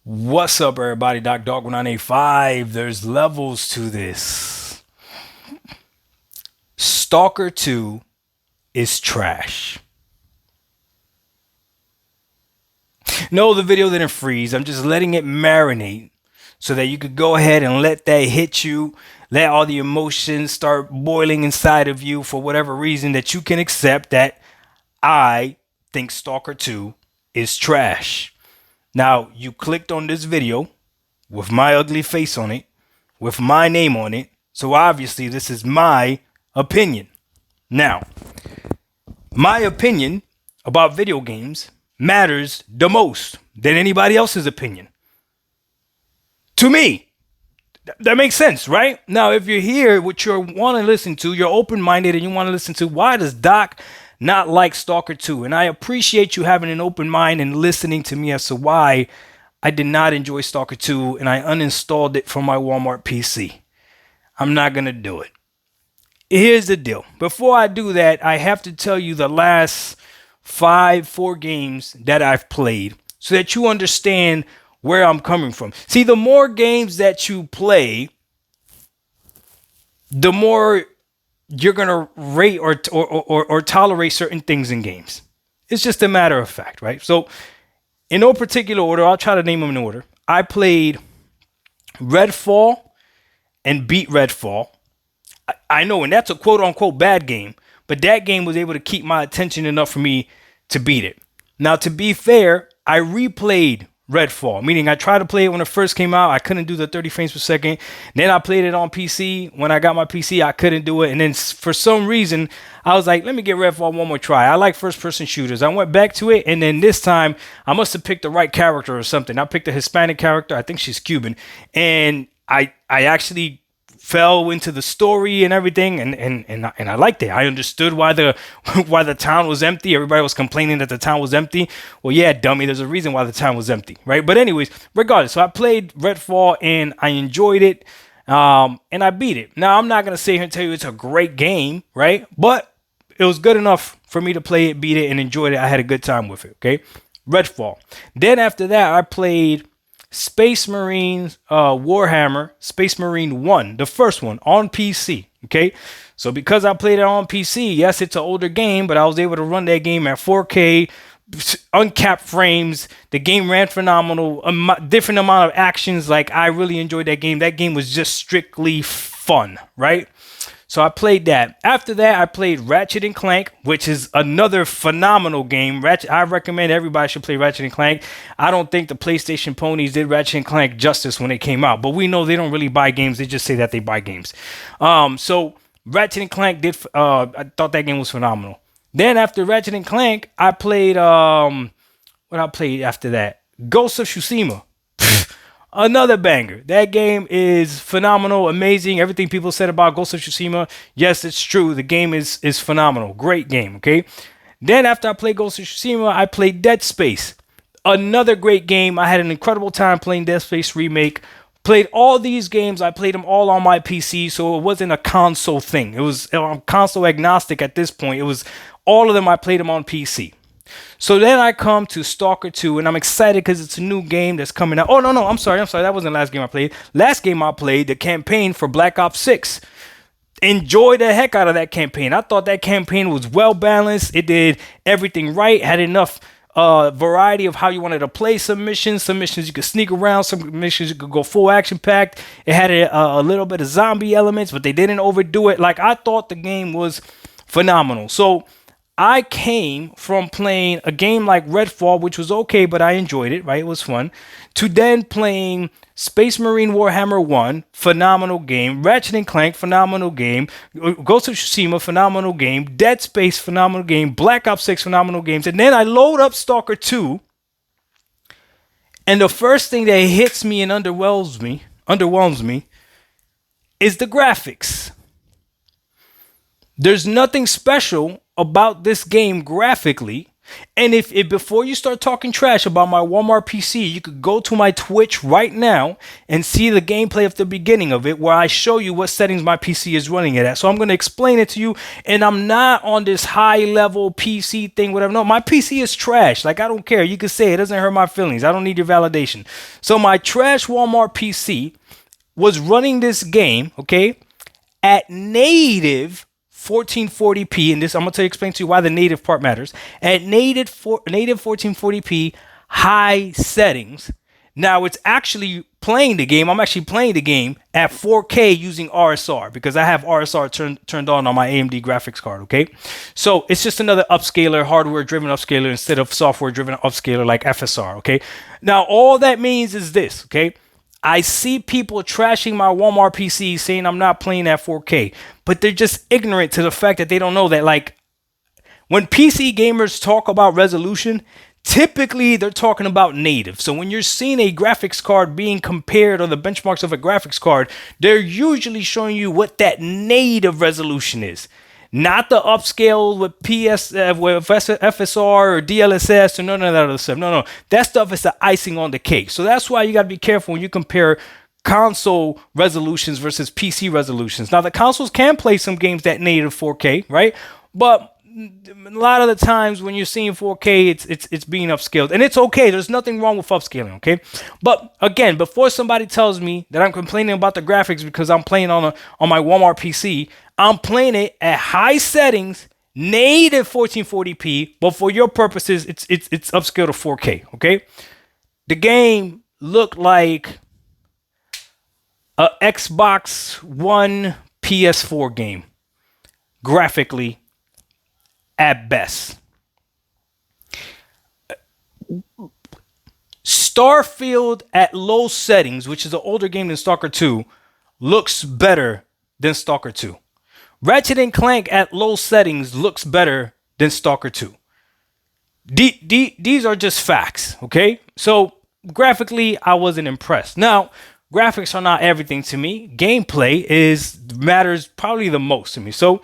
What's up, everybody? Dog 1985. There's levels to this. Stalker 2 is trash. No, the video didn't freeze. I'm just letting it marinate so that you could go ahead and let that hit you. Let all the emotions start boiling inside of you for whatever reason that you can accept that I think Stalker 2 is trash. Now, you clicked on this video with my ugly face on it, with my name on it. So obviously, this is my opinion. Now, my opinion about video games matters the most than anybody else's opinion. To me, that makes sense, right? Now, if you're here, what you want to listen to, you're open minded and you want to listen to why does Doc not like Stalker 2? And I appreciate you having an open mind and listening to me as to why I did not enjoy Stalker 2 and I uninstalled it from my Walmart PC. I'm not going to do it. Here's the deal. Before I do that, I have to tell you the last four games that I've played so that you understand where I'm coming from. See, the more games that you play, the more you're going to rate or tolerate certain things in games. It's just a matter of fact, right? So, in no particular order, I'll try to name them in order. I played Redfall and beat Redfall. I know, and that's a quote unquote bad game, but that game was able to keep my attention enough for me to beat it. Now, to be fair, I replayed Redfall, meaning I tried to play it when it first came out. I couldn't do the 30 frames per second. Then I played it on PC. When I got my PC, I couldn't do it. And then for some reason, I was like, let me get Redfall one more try. I like first person shooters. I went back to it. And then this time, I must have picked the right character or something. I picked a Hispanic character. I think she's Cuban. And I actually fell into the story and everything, and I liked it. I understood why the why the town was empty. Everybody was complaining that the town was empty. Well, yeah, dummy, there's a reason why the town was empty, right? But anyways, regardless, so I played Redfall and I enjoyed it, and I beat it. Now I'm not gonna sit here and tell you it's a great game, right? But it was good enough for me to play it, beat it, and enjoyed it. I had a good time with it. Okay, Redfall. Then after that, I played Space Marines Warhammer Space Marine 1, the first one on PC. Okay, so because I played it on PC, yes, it's an older game, but I was able to run that game at 4K, uncapped frames. The game ran phenomenal, different amount of actions. Like, I really enjoyed that game. That game was just strictly fun, right? So I played that. After that, I played Ratchet and Clank, which is another phenomenal game. I recommend everybody should play Ratchet and Clank. I don't think the PlayStation ponies did Ratchet and Clank justice when they came out, but we know they don't really buy games. They just say that they buy games. So Ratchet and Clank did. I thought that game was phenomenal. Then after Ratchet and Clank, I played what I played after that, Ghost of Tsushima. Another banger. That game is phenomenal, amazing. Everything people said about Ghost of Tsushima, yes, it's true. The game is phenomenal. Great game, okay? Then after I played Ghost of Tsushima, I played Dead Space. Another great game. I had an incredible time playing Dead Space Remake. Played all these games. I played them all on my PC, so it wasn't a console thing. It was I'm console agnostic at this point. It was all of them. I played them on PC. So then I come to Stalker 2, and I'm excited because it's a new game that's coming out. Oh, no, I'm sorry. That wasn't the last game I played. Last game I played, the campaign for Black Ops 6. Enjoyed the heck out of that campaign. I thought that campaign was well balanced. It did everything right, had enough variety of how you wanted to play some missions. Some missions you could sneak around, some missions you could go full action packed. It had a little bit of zombie elements, but they didn't overdo it. Like, I thought the game was phenomenal. So I came from playing a game like Redfall, which was okay, but I enjoyed it, right? It was fun, to then playing Space Marine Warhammer 1, phenomenal game, Ratchet and Clank, phenomenal game, Ghost of Tsushima, phenomenal game, Dead Space, phenomenal game, Black Ops 6, phenomenal games, and then I load up Stalker 2, and the first thing that hits me and underwhelms me is the graphics. There's nothing special about this game graphically. And if before you start talking trash about my Walmart PC, you could go to my Twitch right now and see the gameplay of the beginning of it, where I show you what settings my PC is running it at. So I'm going to explain it to you, and I'm not on this high level PC thing, whatever. No, my PC is trash. Like, I don't care. You can say it doesn't hurt my feelings. I don't need your validation. So my trash Walmart PC was running this game, okay, at native 1440p, and this I'm going to explain to you why the native part matters. At native 1440p high settings. Now it's actually playing the game. I'm actually playing the game at 4K using RSR, because I have RSR turned on my AMD graphics card, okay? So it's just another upscaler, hardware-driven upscaler instead of software-driven upscaler like FSR, okay? Now all that means is this, okay? I see people trashing my Walmart PC saying I'm not playing at 4K, but they're just ignorant to the fact that they don't know that, like, when PC gamers talk about resolution, typically they're talking about native. So when you're seeing a graphics card being compared, or the benchmarks of a graphics card, they're usually showing you what that native resolution is. Not the upscale with FSR or DLSS or none of that other stuff. No. That stuff is the icing on the cake. So that's why you got to be careful when you compare console resolutions versus PC resolutions. Now, the consoles can play some games that native 4K, right? But a lot of the times when you're seeing 4K, it's being upscaled, and it's okay. There's nothing wrong with upscaling, okay? But again, before somebody tells me that I'm complaining about the graphics because I'm playing on my Walmart PC, I'm playing it at high settings, native 1440p, but for your purposes, it's upscaled to 4K, okay? The game looked like a Xbox One PS4 game, graphically, at best. Starfield at low settings, which is an older game than Stalker 2, looks better than Stalker 2. Ratchet and Clank at low settings looks better than Stalker 2. These are just facts, okay? So graphically, I wasn't impressed. Now, graphics are not everything to me. Gameplay matters probably the most to me. So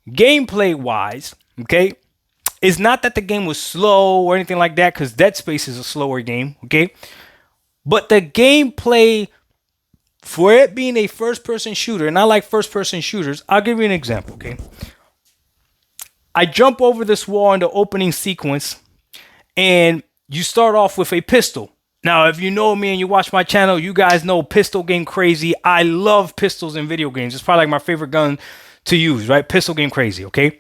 gameplay wise, okay, it's not that the game was slow or anything like that, because Dead Space is a slower game, okay? But the gameplay, for it being a first-person shooter, and I like first-person shooters, I'll give you an example, okay? I jump over this wall in the opening sequence, and you start off with a pistol. Now, if you know me and you watch my channel, you guys know pistol game crazy. I love pistols in video games. It's probably like my favorite gun to use, right? Pistol game crazy, okay?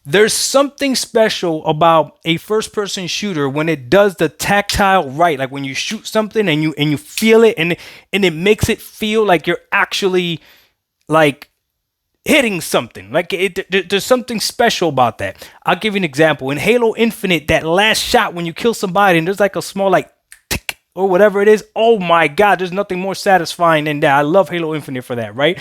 There's something special about a first-person shooter when it does the tactile right, like when you shoot something and you feel it, and it makes it feel like you're actually like hitting something. Like there's something special about that. I'll give you an example. In Halo Infinite, that last shot when you kill somebody and there's like a small like tick or whatever it is. Oh my God, there's nothing more satisfying than that. I love Halo Infinite for that, right?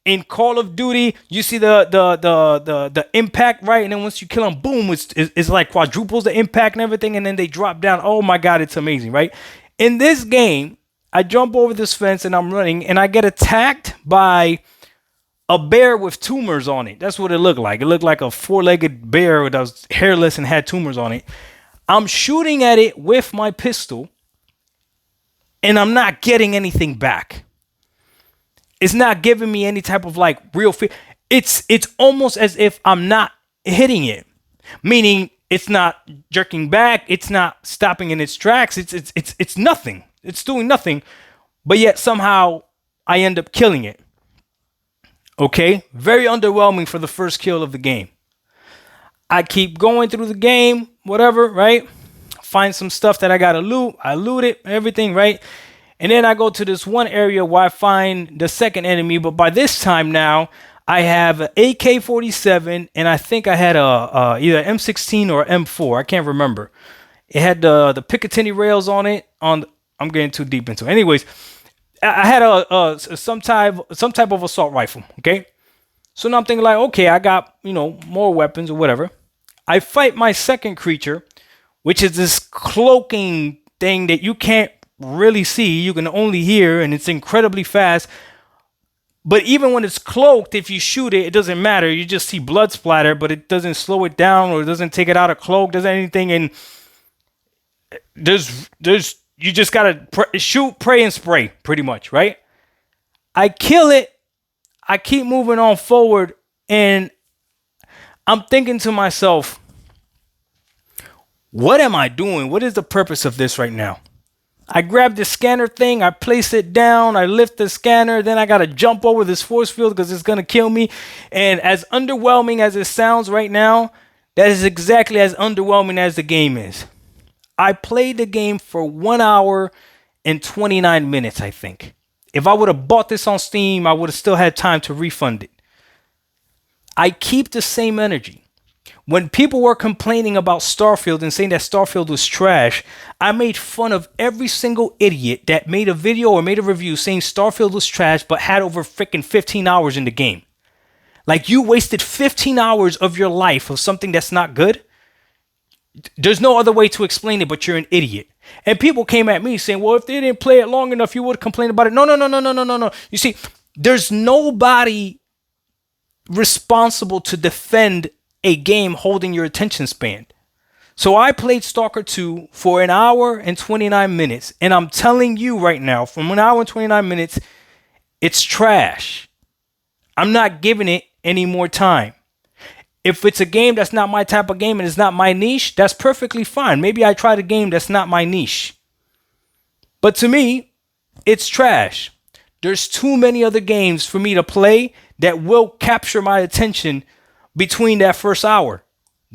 In Call of Duty, you see the impact, right? And then once you kill them, boom, it's like quadruples the impact and everything, and then they drop down. Oh my God, it's amazing, right? In this game, I jump over this fence and I'm running, and I get attacked by a bear with tumors on it. That's what it looked like. It looked like a four-legged bear that was hairless and had tumors on it. I'm shooting at it with my pistol, and I'm not getting anything back. It's not giving me any type of like real feel. It's almost as if I'm not hitting it, meaning it's not jerking back. It's not stopping in its tracks. It's nothing. It's doing nothing, but yet somehow I end up killing it. Okay, very underwhelming for the first kill of the game. I keep going through the game, whatever, right? Find some stuff that I gotta loot. I loot it, everything, right? And then I go to this one area where I find the second enemy. But by this time now, I have an AK-47, and I think I had either M16 or M4. I can't remember. It had the Picatinny rails on it. I'm getting too deep into it. Anyways, I had some type of assault rifle. Okay, so now I'm thinking like, okay, I got more weapons or whatever. I fight my second creature, which is this cloaking thing that you can't really see, you can only hear, and it's incredibly fast. But even when it's cloaked, if you shoot it, it doesn't matter. You just see blood splatter, but it doesn't slow it down or it doesn't take it out of cloak, doesn't anything. And you just gotta shoot, pray, and spray, pretty much, right? I kill it. I keep moving on forward, and I'm thinking to myself, what am I doing? What is the purpose of this right now? I grab the scanner thing, I place it down, I lift the scanner, then I gotta jump over this force field because it's gonna kill me. And as underwhelming as it sounds right now, that is exactly as underwhelming as the game is. I played the game for 1 hour and 29 minutes, I think. If I would have bought this on Steam, I would have still had time to refund it. I keep the same energy. When people were complaining about Starfield and saying that Starfield was trash, I made fun of every single idiot that made a video or made a review saying Starfield was trash but had over freaking 15 hours in the game. Like, you wasted 15 hours of your life of something that's not good. There's no other way to explain it, but you're an idiot. And people came at me saying, well, if they didn't play it long enough, you would complain about it. No. You see, there's nobody responsible to defend a game holding your attention span. So I played Stalker 2 for 1 hour and 29 minutes. And I'm telling you right now, from 1 hour and 29 minutes, it's trash. I'm not giving it any more time. If it's a game that's not my type of game and it's not my niche, that's perfectly fine. Maybe I tried a game that's not my niche. But to me, it's trash. There's too many other games for me to play that will capture my attention between that first hour.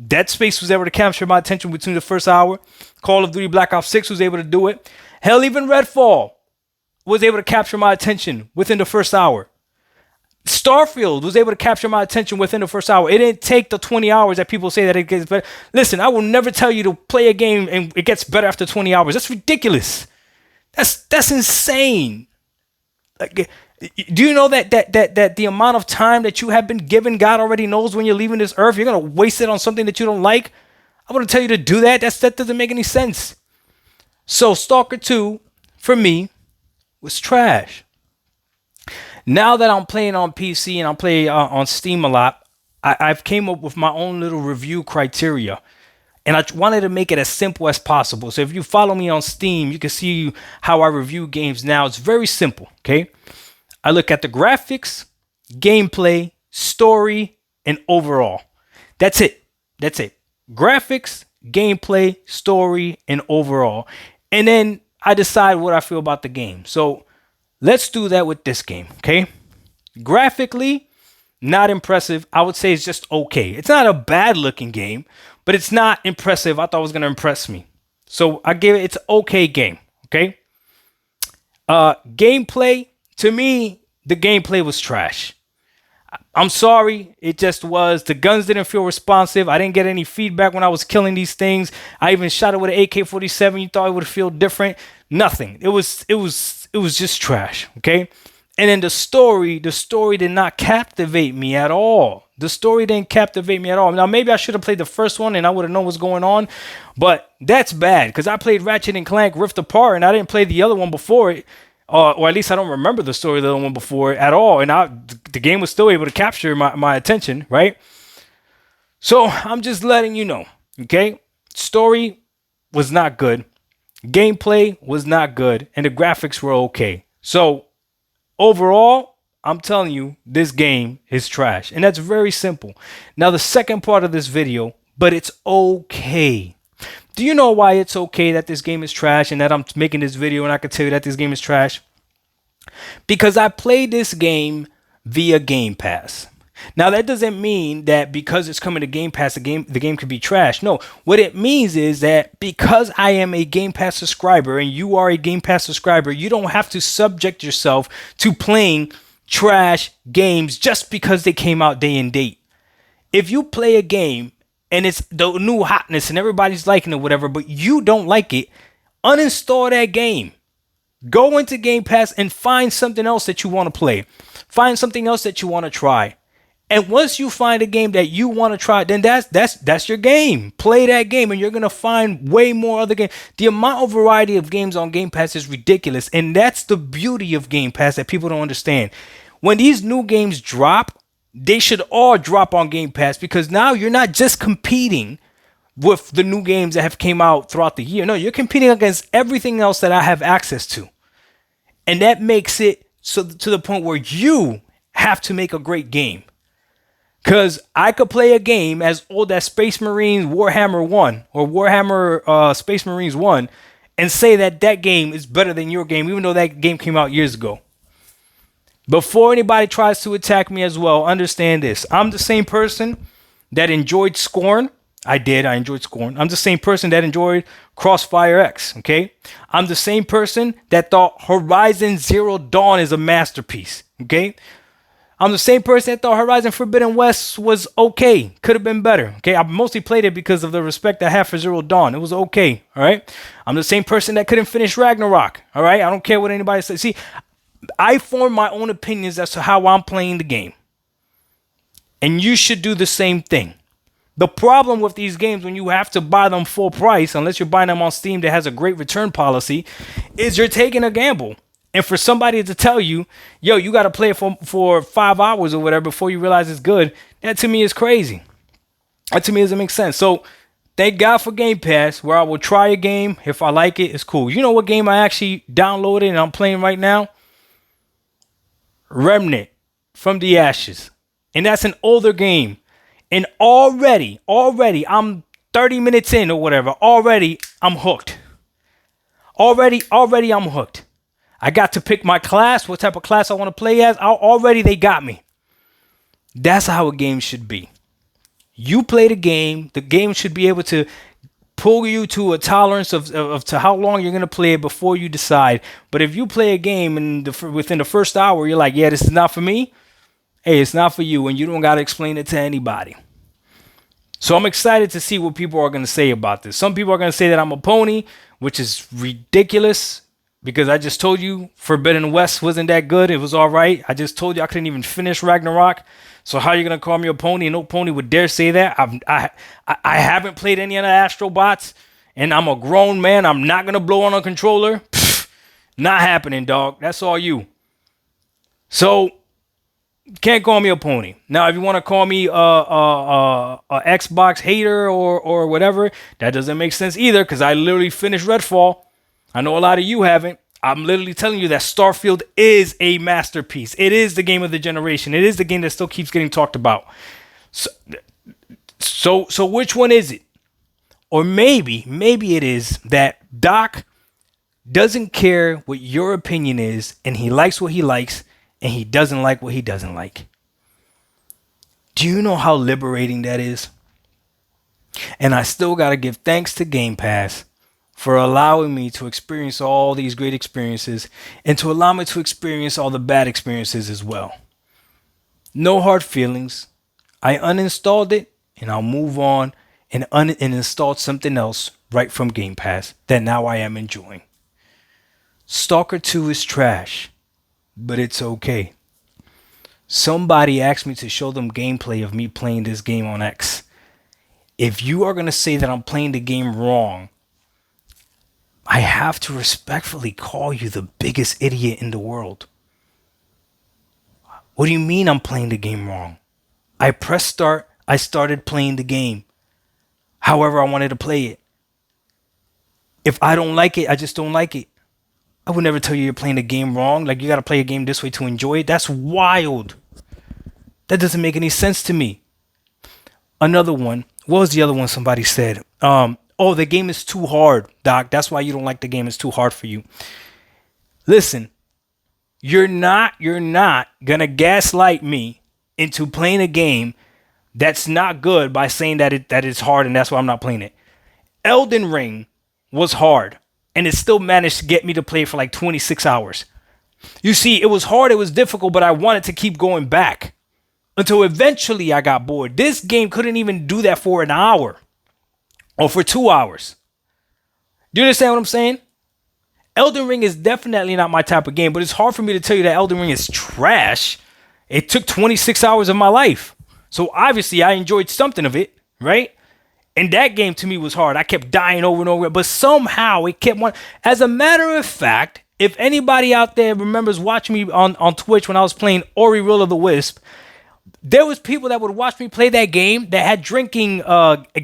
Dead Space was able to capture my attention between the first hour. Call of Duty Black Ops 6 was able to do it. Hell, even Redfall was able to capture my attention within the first hour. Starfield was able to capture my attention within the first hour. It didn't take the 20 hours that people say that it gets better. Listen, I will never tell you to play a game and it gets better after 20 hours. That's ridiculous. That's insane. Like, do you know that the amount of time that you have been given, God already knows when you're leaving this earth. You're gonna waste it on something that you don't like. I wouldn't tell you to do that. That doesn't make any sense. So Stalker 2 for me was trash. Now that I'm playing on PC and I'm playing on Steam a lot, I've came up with my own little review criteria. And I wanted to make it as simple as possible. So if you follow me on Steam, you can see how I review games now. It's very simple, okay? I look at the graphics, gameplay, story, and overall. That's it. Graphics, gameplay, story, and overall. And then I decide what I feel about the game. So let's do that with this game, okay? Graphically, not impressive. I would say it's just okay. It's not a bad looking game, but it's not impressive. I thought it was going to impress me. So I give it's an okay game, okay? Gameplay, to me, the gameplay was trash. I'm sorry, it just was. The guns didn't feel responsive. I didn't get any feedback when I was killing these things. I even shot it with an AK-47. You thought it would feel different. Nothing. It was just trash, okay? And then the story did not captivate me at all. The story didn't captivate me at all. Now, maybe I should have played the first one and I would have known what's going on, but that's bad because I played Ratchet and Clank Rift Apart and I didn't play the other one before it, or at least I don't remember the story of the other one before it at all, and the game was still able to capture my attention, right? So I'm just letting you know, okay? Story was not good. Gameplay was not good, and the graphics were okay. So overall, I'm telling you, this game is trash. And that's very simple. Now, the second part of this video, but it's okay. Do you know why it's okay that this game is trash and that I'm making this video and I can tell you that this game is trash? Because I played this game via Game Pass. Now, that doesn't mean that because it's coming to Game Pass, the game could be trash. No, what it means is that because I am a Game Pass subscriber and you are a Game Pass subscriber, you don't have to subject yourself to playing trash games just because they came out day and date. If you play a game and it's the new hotness and everybody's liking it, whatever, but you don't like it, uninstall that game. Go into Game Pass and find something else that you want to play. Find something else that you want to try. And once you find a game that you want to try, then that's your game. Play that game and you're going to find way more other games. The amount of variety of games on Game Pass is ridiculous. And that's the beauty of Game Pass that people don't understand. when these new games drop, they should all drop on Game Pass, because now you're not just competing with the new games that have came out throughout the year. No, you're competing against everything else that I have access to. And that makes it so to the point where you have to make a great game. Because I could play a game as old as Space Marines Warhammer 1 or Warhammer Space Marines 1 and say that that game is better than your game, even though that game came out years ago. Before anybody tries to attack me as well, understand this. I'm the same person that enjoyed Scorn. I enjoyed Scorn. I'm the same person that enjoyed Crossfire X, okay? I'm the same person that thought Horizon Zero Dawn is a masterpiece, okay? I'm the same person that thought Horizon Forbidden West was okay. Could have been better, okay? I mostly played it because of the respect I have for Zero Dawn. It was okay, all right? I'm the same person that couldn't finish Ragnarok, all right? I don't care what anybody says. See, I form my own opinions as to how I'm playing the game. And you should do the same thing. The problem with these games when you have to buy them full price, unless you're buying them on Steam that has a great return policy, is you're taking a gamble. And for somebody to tell you, yo, you got to play it for 5 hours or whatever before you realize it's good, that to me is crazy. That to me doesn't make sense. So thank God for Game Pass, where I will try a game. If I like it, it's cool. You know what game I actually downloaded and I'm playing right now? Remnant from the Ashes. And that's an older game. And already, I'm 30 minutes in or whatever. Already, I'm hooked. Already, I'm hooked. I got to pick my class, what type of class I want to play as. Already, they got me. That's how a game should be. You play the game should be able to pull you to a tolerance of to how long you're going to play it before you decide. But if you play a game and within the first hour, you're like, yeah, this is not for me. Hey, it's not for you, and you don't got to explain it to anybody. So I'm excited to see what people are going to say about this. Some people are going to say that I'm a pony, which is ridiculous, because I just told you Forbidden West wasn't that good. It was all right. I just told you I couldn't even finish Ragnarok. So how are you going to call me a pony? No pony would dare say that. I haven't played any of the Astrobots, and I'm a grown man. I'm not going to blow on a controller. Pfft, not happening, dog. That's all you. So can't call me a pony. Now, if you want to call me a Xbox hater or whatever, that doesn't make sense either, because I literally finished Redfall. I know a lot of you haven't. I'm literally telling you that Starfield is a masterpiece. It is the game of the generation. It is the game that still keeps getting talked about. So which one is it? Or maybe it is that Doc doesn't care what your opinion is, and he likes what he likes, and he doesn't like what he doesn't like. Do you know how liberating that is? And I still got to give thanks to Game Pass for allowing me to experience all these great experiences and to allow me to experience all the bad experiences as well. No hard feelings. I uninstalled it and I'll move on and installed something else right from Game Pass that now I am enjoying. Stalker 2 is trash, but it's okay. Somebody asked me to show them gameplay of me playing this game on X. If you are going to say that I'm playing the game wrong, I have to respectfully call you the biggest idiot in the world. What do you mean I'm playing the game wrong? I pressed start. I started playing the game however I wanted to play it. If I don't like it, I just don't like it. I would never tell you you're playing the game wrong. Like, you got to play a game this way to enjoy it. That's wild. That doesn't make any sense to me. Another one. What was the other one somebody said? Oh, the game is too hard, Doc. That's why you don't like the game. It's too hard for you. Listen, you're not going to gaslight me into playing a game that's not good by saying that it's hard and that's why I'm not playing it. Elden Ring was hard, and it still managed to get me to play for like 26 hours. You see, it was hard, it was difficult, but I wanted to keep going back until eventually I got bored. This game couldn't even do that for an hour or for 2 hours. Do you understand what I'm saying? Elden Ring is definitely not my type of game, but it's hard for me to tell you that Elden Ring is trash. It took 26 hours of my life. So obviously I enjoyed something of it, right? And that game to me was hard. I kept dying over and over, but somehow it kept on. As a matter of fact, If anybody out there remembers watching me on Twitch when I was playing Ori Will of the Wisp, there was people that would watch me play that game that had drinking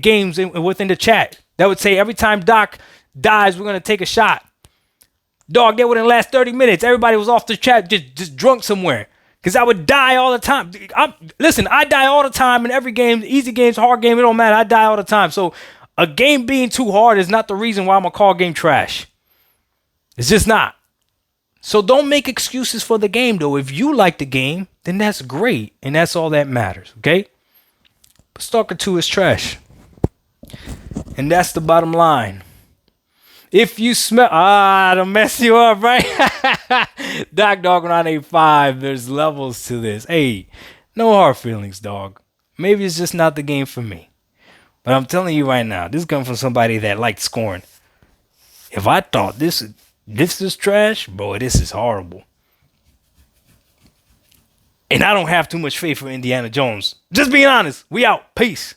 games within the chat. That would say every time Doc dies, we're gonna take a shot. Dog, they wouldn't last 30 minutes. Everybody was off the chat just drunk somewhere. Because I would die all the time. Listen, I die all the time in every game. Easy games, hard game, it don't matter. I die all the time. So a game being too hard is not the reason why I'm going to call a game trash. It's just not. So don't make excuses for the game, though. If you like the game, then that's great. And that's all that matters, okay? But Stalker 2 is trash. And that's the bottom line. If you smell, to mess you up, right? Doc Dog 985, there's levels to this. Hey, no hard feelings, dog. Maybe it's just not the game for me. But I'm telling you right now, this comes from somebody that liked scoring. If I thought this is trash, bro, this is horrible. And I don't have too much faith for Indiana Jones. Just being honest. We out. Peace.